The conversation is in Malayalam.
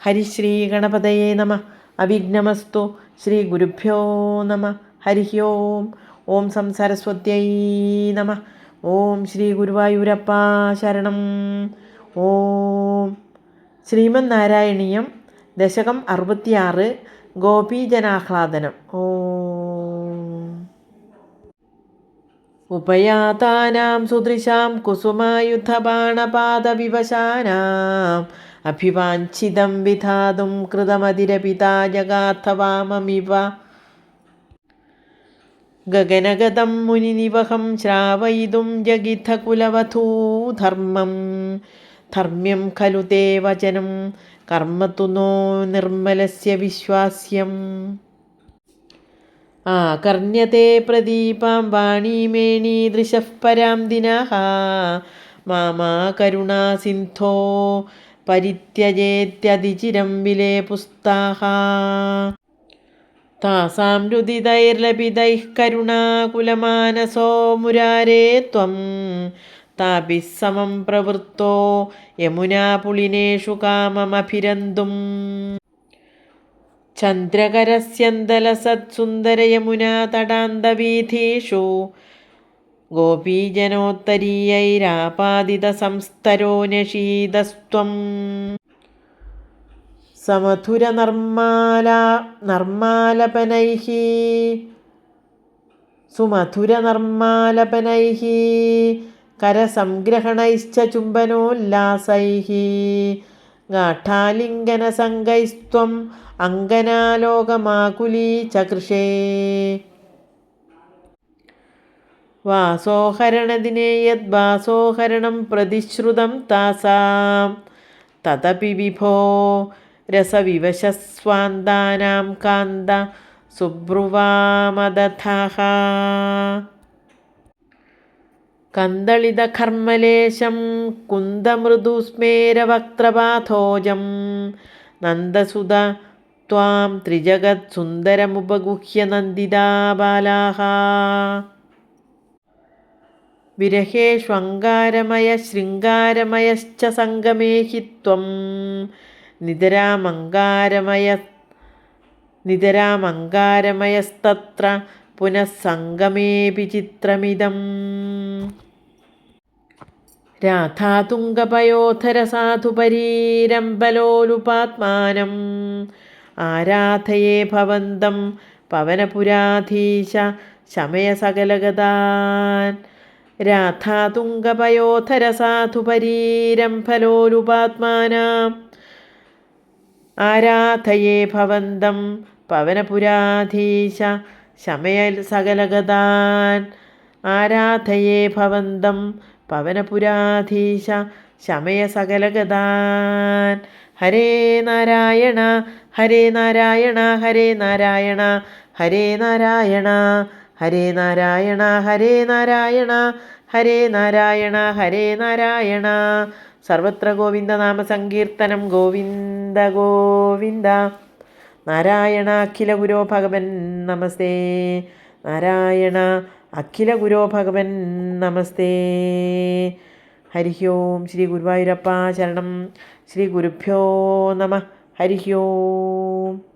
ഹരിശ്രീ ഗണപതയേ നമ. അവിഘ്നമസ്തു. ശ്രീ ഗുരുഭ്യോ നമ. ഹരി ഓം. ഓം സംസരസ്വത്യൈ നമ. ഓം ശ്രീ ഗുരുവായൂരപ്പ ശരണം. ഓം. ശ്രീമന്നാരായണീയം ദശകം 66 ഗോപീജനാഹ്ലാദനം. ഓം. ഉപയാതാനാം സുദൃശാം കുസുമായുധബാണപാദവിവശാനാം അഭിവാഞ്ചിതം വിധാതും കൃതമതിരപിതാ ജഗാഥവാമമിവ. ഗഗനഗതം മുനിനിവഹം ശ്രാവയിതും ജഗിഥകുലവധൂധർമ്മം. ധർമ്മ്യം ഖലു തേ വചനം കർമ്മതു നോ നിർമ്മലസ്യ വിശ്വാസ്യം. ആകർണ്യത്തെ പ്രദീപാം വാണീമേണീദൃശഃ പരാം ദിനഃ. മാമാ കരുണാസിന്ധോ പരിത്യജേത്യതിചിരം വിലേപുസ്താഃ. താസാം രുദിതൈർലപിതൈഃ കരുണാകുലമാനസോ മുരാരേ ത്വം. താഭിഃ സമം പ്രവൃത്തോ യമുനാപുളിനേഷു കാമമഭിരന്തും. ചന്ദ്രകരസ്യന്തലസത്സുന്ദരയമുനാതടാന്തവീഥീഷു ഗോപീജനോത്തരീയൈരാപാദിതസംസ്തരോ ന്യഷീദസ്ത്വം. സുമധുരനർമാലപനൈഃ കരസംഗ്രഹണൈശ്ച ചുംബനോല്ലാസൈഃ. ഗാഠാലിംഗനസംഗൈസ്ത്വം അങ്കനാലോകമാകുലീചകൃഷേ. വാസോഹരണദിനെ യദ്വാസോഹരണം പ്രതിശ്രുതം താസാം. തദപി വിഭോ രസവിവശസ്വാന്താനാം കാന്ത സുബ്രുവാമദഥഃ. കന്ദളിതഘർമ്മലേശം കുന്ദമൃദുസ്മേരവക്ത്രപാഥോജം. നന്ദസുത ത്വാം ത്രിജഗത്സുന്ദരമുപഗുഹ്യ നന്ദിതാ ബാലാഃ. വിരഹേഷ്വങ്കാരമയ ശൃംഗാരമയശ്ച സംഗമേ ഹി ത്വം. നിതരാമങ്കാരമയസ്തത്ര പുനഃ സംഗമേപി ചിത്രമിദം. രാധാതുംഗപയോധരസാധുപരീരംബലോലുപാത്മാനം. ആരാധയേ ഭവന്തം പവനപുരാധീശ ശമയ സകലഗതാൻ. രാധാതുംഗപയോധരസാധുപരീരംബലോലുപാത്മാനം. ആരാധയേ ഭവന്തം പവനപുരാധീശ ശമയ സകലഗതാൻ. ആരാധയേ ഭവന്തം പവനപുരാധീശ ശമയ സകലഗതാൻ. ഹരേ നാരായണ ഹരേ നാരായണ ഹരേ നാരായണ ഹരേ നാരായണ ഹരേ നാരായണ ഹരേ നാരായണ ഹരേ നാരായണ ഹരേ നാരായണ. സർവത്ര ഗോവിന്ദനാമ സങ്കീർത്തനം. ഗോവിന്ദ ഗോവിന്ദ. നാരായണ അഖില ഗുരോ ഭഗവൻ നമസ്തേ. നാരായണ അഖില ഗുരോ ഭഗവൻ നമസ്തേ. ഹരി ഓം. ശ്രീ ഗുരുവായൂരപ്പ ശരണം. ശ്രീ ഗുരുഭ്യോ നമ. ഹരി ഓം.